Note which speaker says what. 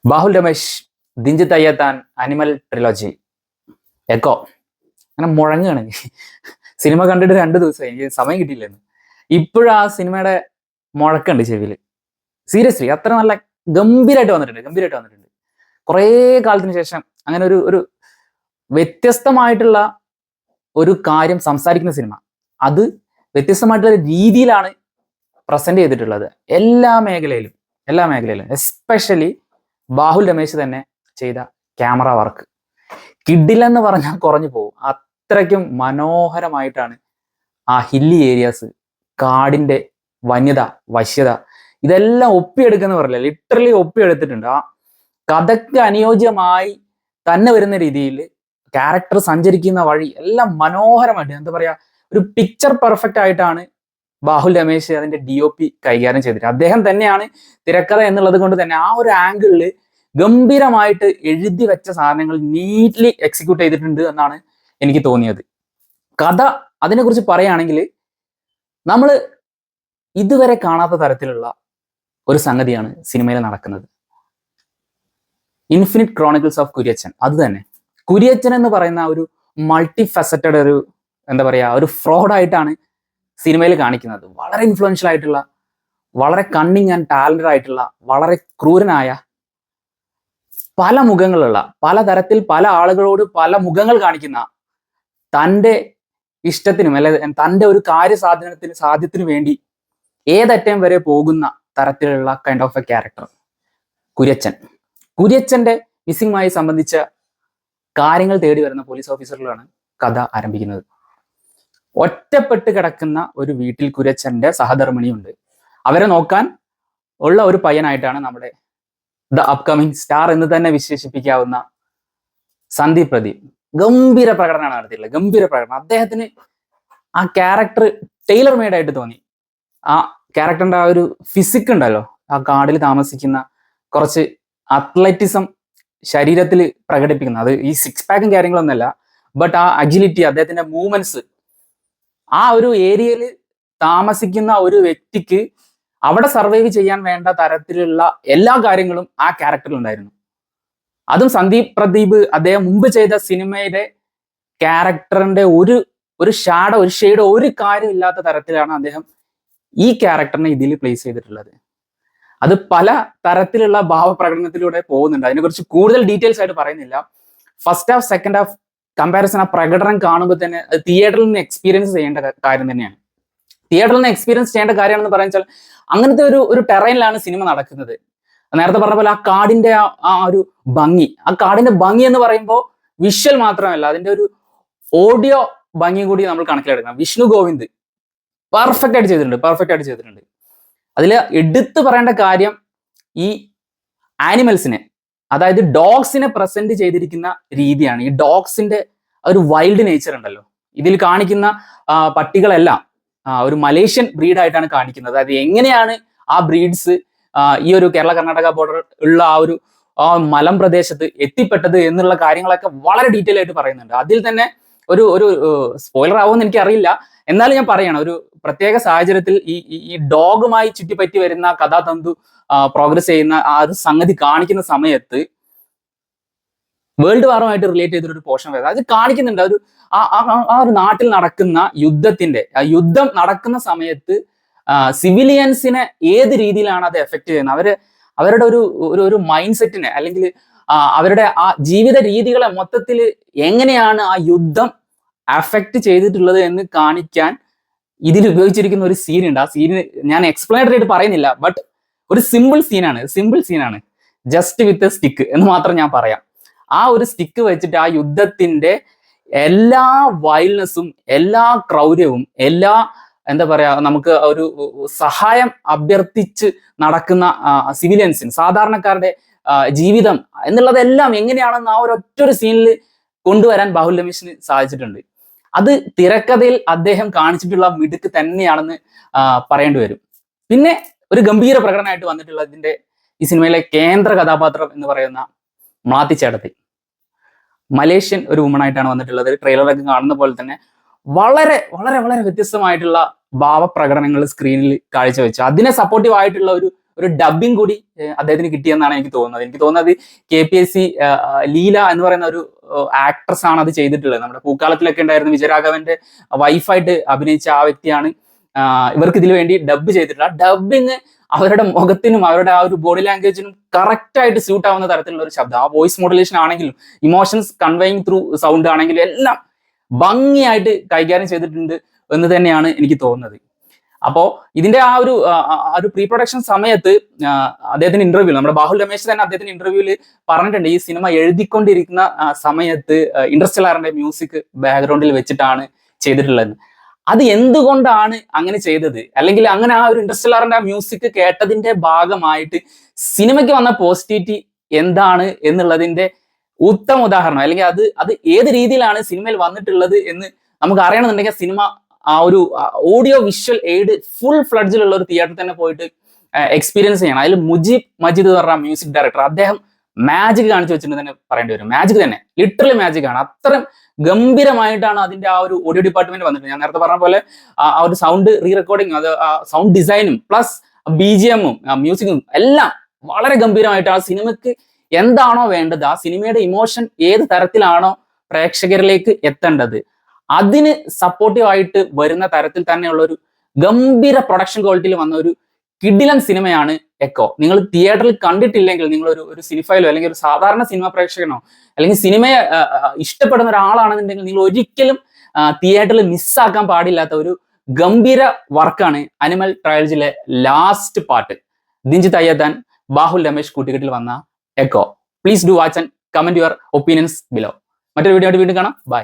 Speaker 1: Bahul Ramesh, Dinjith Ayyathan, animal trilogy, echo അങ്ങനെ മുഴങ്ങുകയാണ്. Cinema കണ്ടിട്ട് 2 ദിവസമായി, എനിക്ക് സമയം കിട്ടിയില്ലെന്ന്. ഇപ്പോഴും ആ സിനിമയുടെ മുഴക്കുണ്ട് ചെവിയിൽ. സീരിയസ്ലി അത്ര നല്ല ഗംഭീരമായിട്ട് വന്നിട്ടുണ്ട്. കുറേ കാലത്തിന് ശേഷം അങ്ങനെ ഒരു ഒരു വ്യത്യസ്തമായിട്ടുള്ള ഒരു കാര്യം സംസാരിക്കുന്ന സിനിമ. അത് വ്യത്യസ്തമായിട്ടുള്ള രീതിയിലാണ് പ്രസന്റ് ചെയ്തിട്ടുള്ളത് എല്ലാ മേഖലയിലും. എസ്പെഷ്യലി ബാഹുൽ രമേശ് തന്നെ ചെയ്ത ക്യാമറ വർക്ക് കിഡിലെന്ന് പറഞ്ഞാൽ കുറഞ്ഞു പോകും. അത്രയ്ക്കും മനോഹരമായിട്ടാണ് ആ ഹില്ലി ഏരിയാസ്, കാടിന്റെ വന്യത, വശ്യത ഇതെല്ലാം ഒപ്പിയെടുക്കുന്ന പറയില്ല, ലിറ്ററലി ഒപ്പിയെടുത്തിട്ടുണ്ട്. ആ കഥയ്ക്ക് അനുയോജ്യമായി തന്നെ വരുന്ന രീതിയിൽ ക്യാരക്ടർ സഞ്ചരിക്കുന്ന വഴി എല്ലാം മനോഹരമായിട്ട്, എന്താ പറയാ, ഒരു പിക്ചർ പെർഫെക്റ്റ് ആയിട്ടാണ് ബാഹുൽ രമേശ് അതിന്റെ DOP കൈകാര്യം ചെയ്തിട്ട്. അദ്ദേഹം തന്നെയാണ് തിരക്കഥ എന്നുള്ളത് കൊണ്ട് തന്നെ ആ ഒരു ആംഗിളിൽ ഗംഭീരമായിട്ട് എഴുതി വെച്ച സാധനങ്ങൾ നീറ്റ്ലി എക്സിക്യൂട്ട് ചെയ്തിട്ടുണ്ട് എന്നാണ് എനിക്ക് തോന്നിയത്. കഥ അതിനെക്കുറിച്ച് പറയുകയാണെങ്കിൽ നമ്മൾ ഇതുവരെ കാണാത്ത തരത്തിലുള്ള ഒരു സംഗതിയാണ് സിനിമയിൽ നടക്കുന്നത്. ഇൻഫിനിറ്റ് ക്രോണിക്കിൾസ് ഓഫ് കുര്യച്ചൻ, അത് തന്നെ. കുര്യച്ചൻ എന്ന് പറയുന്ന ഒരു മൾട്ടി ഫെസറ്റഡ് ഒരു, എന്താ പറയാ, ഒരു ഫ്രോഡായിട്ടാണ് സിനിമയിൽ കാണിക്കുന്നത്. വളരെ ഇൻഫ്ലുവൻഷ്യൽ ആയിട്ടുള്ള, വളരെ കണ്ണിങ് ആൻഡ് ടാലന്റഡ് ആയിട്ടുള്ള, വളരെ ക്രൂരനായ, പല മുഖങ്ങളുള്ള, പലതരത്തിൽ പല ആളുകളോട് പല മുഖങ്ങൾ കാണിക്കുന്ന, തൻ്റെ ഇഷ്ടത്തിനും അല്ലെ തൻ്റെ ഒരു സാധ്യത്തിനു വേണ്ടി ഏതറ്റം വരെ പോകുന്ന തരത്തിലുള്ള കൈൻഡ് ഓഫ് എ ക്യാരക്ടർ കുര്യച്ചന്റെ മിസ്സിംഗുമായി സംബന്ധിച്ച കാര്യങ്ങൾ തേടി വരുന്ന പോലീസ് ഓഫീസറിലാണ് കഥ ആരംഭിക്കുന്നത്. ഒറ്റപ്പെട്ട് കിടക്കുന്ന ഒരു വീട്ടിൽ കുര്യച്ചന്റെ സഹധർമ്മിണിയുണ്ട്. അവരെ നോക്കാൻ ഉള്ള ഒരു പയ്യനായിട്ടാണ് നമ്മുടെ ദ അപ്കമിങ് സ്റ്റാർ എന്ന് തന്നെ വിശേഷിപ്പിക്കാവുന്ന സന്ദീപ് പ്രദീപ് ഗംഭീര പ്രകടനമാണ് നടത്തിയിട്ടുള്ളത്. അദ്ദേഹത്തിന് ആ ക്യാരക്ടർ ടൈലർ മെയ്ഡ് ആയിട്ട് തോന്നി. ആ ക്യാരക്ടറിന്റെ ആ ഒരു ഫിസിക് ഉണ്ടല്ലോ, ആ കാടിൽ താമസിക്കുന്ന കുറച്ച് അത്ലറ്റിസം ശരീരത്തിൽ പ്രകടിപ്പിക്കുന്ന, അത് ഈ 6 പാക്കും കാര്യങ്ങളൊന്നുമല്ല, ബട്ട് ആ അജിലിറ്റി, അദ്ദേഹത്തിന്റെ മൂവ്മെന്റ്സ്, ആ ഒരു ഏരിയയിൽ താമസിക്കുന്ന ഒരു വ്യക്തിക്ക് അവിടെ സർവൈവ് ചെയ്യാൻ വേണ്ട തരത്തിലുള്ള എല്ലാ കാര്യങ്ങളും ആ ക്യാരക്ടറിൽ ഉണ്ടായിരുന്നു. അതും സന്ദീപ് പ്രദീപ് അദ്ദേഹം മുമ്പ് ചെയ്ത സിനിമയുടെ ക്യാരക്ടറിന്റെ ഒരു ഷാഡോ, ഒരു ഷെയ്ഡോ, ഒരു കാര്യം ഇല്ലാത്ത തരത്തിലാണ് അദ്ദേഹം ഈ ക്യാരക്ടറിനെ ഇതിൽ പ്ലേസ് ചെയ്തിട്ടുള്ളത്. അത് പല തരത്തിലുള്ള ഭാവപ്രകടനത്തിലൂടെ പോകുന്നുണ്ട്. അതിനെക്കുറിച്ച് കൂടുതൽ ഡീറ്റെയിൽസ് ആയിട്ട് പറയുന്നില്ല. First half, second half comparison, ആ പ്രകടനം കാണുമ്പോൾ തന്നെ അത് തിയേറ്ററിൽ നിന്ന് എക്സ്പീരിയൻസ് ചെയ്യേണ്ട കാര്യം തന്നെയാണ്. തിയേറ്ററിൽ നിന്ന് എക്സ്പീരിയൻസ് ചെയ്യേണ്ട കാര്യമാണെന്ന് പറഞ്ഞാൽ അങ്ങനത്തെ ഒരു ടെറൈനിലാണ് സിനിമ നടക്കുന്നത്. നേരത്തെ പറഞ്ഞ പോലെ ആ കാടിന്റെ ആ ഒരു ഭംഗി, ആ കാടിന്റെ ഭംഗി എന്ന് പറയുമ്പോൾ വിഷ്വൽ മാത്രമല്ല, അതിന്റെ ഒരു ഓഡിയോ ഭംഗി കൂടി നമ്മൾ കണക്കിലെടുക്കണം. വിഷ്ണു ഗോവിന്ദ് പെർഫെക്റ്റ് ആയിട്ട് ചെയ്തിട്ടുണ്ട്. അതിൽ എടുത്തു പറയേണ്ട കാര്യം ഈ ആനിമൽസിനെ, അതായത് ഡോഗ്സിനെ പ്രസന്റ് ചെയ്തിരിക്കുന്ന രീതിയാണ്. ഈ ഡോഗ്സിന്റെ ഒരു വൈൽഡ് നേച്ചർ ഉണ്ടല്ലോ, ഇതിൽ കാണിക്കുന്ന പട്ടികളെല്ലാം ഒരു മലേഷ്യൻ ബ്രീഡായിട്ടാണ് കാണിക്കുന്നത്. അതായത് എങ്ങനെയാണ് ആ ബ്രീഡ്സ് ഈ ഒരു കേരള കർണാടക ബോർഡർ ഉള്ള ആ മലം പ്രദേശത്ത് എത്തിപ്പെട്ടത് എന്നുള്ള കാര്യങ്ങളൊക്കെ വളരെ ഡീറ്റെയിൽ ആയിട്ട് പറയുന്നുണ്ട്. അതിൽ തന്നെ ഒരു സ്പോയിലർ ആവുമെന്ന് എനിക്കറിയില്ല, എന്നാലും ഞാൻ പറയണം, ഒരു പ്രത്യേക സാഹചര്യത്തിൽ ഈ ഡോഗുമായി ചുറ്റിപ്പറ്റി വരുന്ന കഥാതന്തു പ്രോഗ്രസ് ചെയ്യുന്ന ആ ഒരു സംഗതി കാണിക്കുന്ന സമയത്ത് വേൾഡ് വാറുമായിട്ട് റിലേറ്റ് ചെയ്തൊരു പോർഷൻ വരുന്നത് അത് കാണിക്കുന്നുണ്ട്. ആ ഒരു നാട്ടിൽ നടക്കുന്ന യുദ്ധം നടക്കുന്ന സമയത്ത് സിവിലിയൻസിനെ ഏത് രീതിയിലാണ് അത് എഫക്ട് ചെയ്യുന്നത്, അവരുടെ ഒരു മൈൻഡ് സെറ്റിനെ, അല്ലെങ്കിൽ അവരുടെ ആ ജീവിത രീതികളെ മൊത്തത്തിൽ എങ്ങനെയാണ് ആ യുദ്ധം അഫക്റ്റ് ചെയ്തിട്ടുള്ളത് എന്ന് കാണിക്കാൻ ഇതിൽ ഉപയോഗിച്ചിരിക്കുന്ന ഒരു സീനുണ്ട്. ആ സീന് ഞാൻ എക്സ്പ്ലെയിനർ ആയിട്ട് പറയുന്നില്ല, ബട്ട് ഒരു സിമ്പിൾ സീനാണ്, ജസ്റ്റ് വിത്ത് എ സ്റ്റിക്ക് എന്ന് മാത്രം ഞാൻ പറയാം. ആ ഒരു സ്റ്റിക്ക് വെച്ചിട്ട് ആ യുദ്ധത്തിന്റെ എല്ലാ വൈൽഡ്നെസ്സും, എല്ലാ ക്രൗര്യവും, എല്ലാ, എന്താ പറയാ, നമുക്ക് ഒരു സഹായം അഭ്യർത്ഥിച്ച് നടക്കുന്ന സിവിലിയൻസിന്, സാധാരണക്കാരുടെ ജീവിതം എന്നുള്ളതെല്ലാം എങ്ങനെയാണെന്ന് ആ ഒരൊറ്റൊരു സീനിൽ കൊണ്ടുവരാൻ ബാഹുൽ രമേശിന് സാധിച്ചിട്ടുണ്ട്. അത് തിരക്കഥയിൽ അദ്ദേഹം കാണിച്ചിട്ടുള്ള മിടുക്ക് തന്നെയാണെന്ന് പറയേണ്ടി വരും. പിന്നെ ഒരു ഗംഭീര പ്രകടനമായിട്ട് വന്നിട്ടുള്ള ഈ സിനിമയിലെ കേന്ദ്ര കഥാപാത്രം എന്ന് പറയുന്ന മ്ലാത്തി ചേട്ടത്തി, മലേഷ്യൻ ഒരു വുമൺ ആയിട്ടാണ് വന്നിട്ടുള്ളത്. ട്രെയിലറൊക്കെ കാണുന്ന പോലെ തന്നെ വളരെ വളരെ വളരെ വ്യത്യസ്തമായിട്ടുള്ള ഭാവപ്രകടനങ്ങൾ സ്ക്രീനിൽ കാഴ്ചവെച്ചു. അതിനെ സപ്പോർട്ടീവ് ആയിട്ടുള്ള ഒരു ഡബിങ് കൂടി അദ്ദേഹത്തിന് കിട്ടിയെന്നാണ് എനിക്ക് തോന്നുന്നത്. എനിക്ക് തോന്നുന്നത് KPSC ലീല എന്ന് പറയുന്ന ഒരു ആക്ട്രസ് ആണ് അത് ചെയ്തിട്ടുള്ളത്. നമ്മുടെ പൂക്കാലത്തിലൊക്കെ ഉണ്ടായിരുന്ന വിജയരാഘവന്റെ വൈഫായിട്ട് അഭിനയിച്ച ആ വ്യക്തിയാണ് ഇവർക്ക് ഇതിനു വേണ്ടി ഡബ് ചെയ്തിട്ടുള്ളത്. ആ ഡബിങ് അവരുടെ മുഖത്തിനും അവരുടെ ആ ഒരു ബോഡി ലാംഗ്വേജിനും കറക്റ്റായിട്ട് സ്യൂട്ട് ആവുന്ന തരത്തിലുള്ള ഒരു ശബ്ദം, ആ വോയിസ് മോഡുലേഷൻ ആണെങ്കിലും ഇമോഷൻസ് കൺവേയിങ് ത്രൂ സൗണ്ട് ആണെങ്കിലും എല്ലാം ഭംഗിയായിട്ട് കൈകാര്യം ചെയ്തിട്ടുണ്ട് എന്ന് തന്നെയാണ് എനിക്ക് തോന്നുന്നത്. അപ്പോൾ ഇതിന്റെ ആ ഒരു പ്രീ പ്രൊഡക്ഷൻ സമയത്ത് അദ്ദേഹത്തിന്റെ ഇന്റർവ്യൂ, നമ്മുടെ ബാഹുൽ രമേശ് തന്നെ അദ്ദേഹത്തിന്റെ ഇന്റർവ്യൂവിൽ പറഞ്ഞിട്ടുണ്ട്, ഈ സിനിമ എഴുതിക്കൊണ്ടിരിക്കുന്ന സമയത്ത് ഇന്റർസ്റ്റെല്ലാറിന്റെ മ്യൂസിക് ബാക്ക്ഗ്രൗണ്ടിൽ വെച്ചിട്ടാണ് ചെയ്തിട്ടുള്ളത്. അത് എന്തുകൊണ്ടാണ് അങ്ങനെ ചെയ്തത്, അല്ലെങ്കിൽ അങ്ങനെ ആ ഒരു ഇന്റർസ്റ്റെല്ലാറിന്റെ ആ മ്യൂസിക് കേട്ടതിന്റെ ഭാഗമായിട്ട് സിനിമയ്ക്ക് വന്ന പോസിറ്റിവിറ്റി എന്താണ് എന്നുള്ളതിന്റെ ഉത്തമ ഉദാഹരണം, അല്ലെങ്കിൽ അത് ഏത് രീതിയിലാണ് സിനിമയിൽ വന്നിട്ടുള്ളത് എന്ന് നമുക്ക് അറിയണമെന്നുണ്ടെങ്കിൽ സിനിമ ആ ഒരു ഓഡിയോ വിഷ്വൽ എയ്ഡ് ഫുൾ ഫ്ലഡ്ജിലുള്ള ഒരു തിയേറ്ററിൽ തന്നെ പോയിട്ട് എക്സ്പീരിയൻസ് ചെയ്യണം. അതിൽ മുജീബ് മജീദ് എന്ന് പറഞ്ഞ മ്യൂസിക് ഡയറക്ടർ, അദ്ദേഹം മാജിക് കാണിച്ചു വെച്ചിട്ട് തന്നെ പറയേണ്ടി വരും. മാജിക് തന്നെ, ലിറ്ററലി മാജിക് ആണ്. അത്രയും ഗംഭീരമായിട്ടാണ് അതിന്റെ ആ ഒരു ഓഡിയോ ഡിപ്പാർട്ട്മെന്റ് വന്നിട്ട്. ഞാൻ നേരത്തെ പറഞ്ഞ പോലെ ആ ഒരു സൗണ്ട് റീ റെക്കോർഡിങ്ങും അത് സൗണ്ട് ഡിസൈനും പ്ലസ് BGM-ഉം മ്യൂസിക്കും എല്ലാം വളരെ ഗംഭീരമായിട്ട് ആ സിനിമയ്ക്ക് എന്താണോ വേണ്ടത്, ആ സിനിമയുടെ ഇമോഷൻ ഏത് തരത്തിലാണോ പ്രേക്ഷകരിലേക്ക് എത്തേണ്ടത് അതിന് സപ്പോർട്ടീവ് ആയിട്ട് വരുന്ന തരത്തിൽ തന്നെയുള്ള ഒരു ഗംഭീര പ്രൊഡക്ഷൻ ക്വാളിറ്റിയിൽ വന്ന ഒരു കിടിലൻ സിനിമയാണ് എക്കോ. നിങ്ങൾ തിയേറ്ററിൽ കണ്ടിട്ടില്ലെങ്കിൽ നിങ്ങൾ ഒരു സിനിഫയിലോ അല്ലെങ്കിൽ ഒരു സാധാരണ സിനിമ പ്രേക്ഷകനോ അല്ലെങ്കിൽ സിനിമയെ ഇഷ്ടപ്പെടുന്ന ഒരാളാണെന്നുണ്ടെങ്കിൽ നിങ്ങൾ ഒരിക്കലും തിയേറ്ററിൽ മിസ്സാക്കാൻ പാടില്ലാത്ത ഒരു ഗംഭീര വർക്കാണ് അനിമൽ ട്രയൽസിലെ ലാസ്റ്റ് പാർട്ട്. ദിൻജിത്ത് അയ്യത്താൻ, ബാഹുൽ രമേശ് കൂട്ടുകെട്ടിൽ വന്ന echo. Please do watch and comment your opinions below. മറ്റൊരു വീഡിയോ ആയിട്ട് വീണ്ടും കാണാം. ബൈ.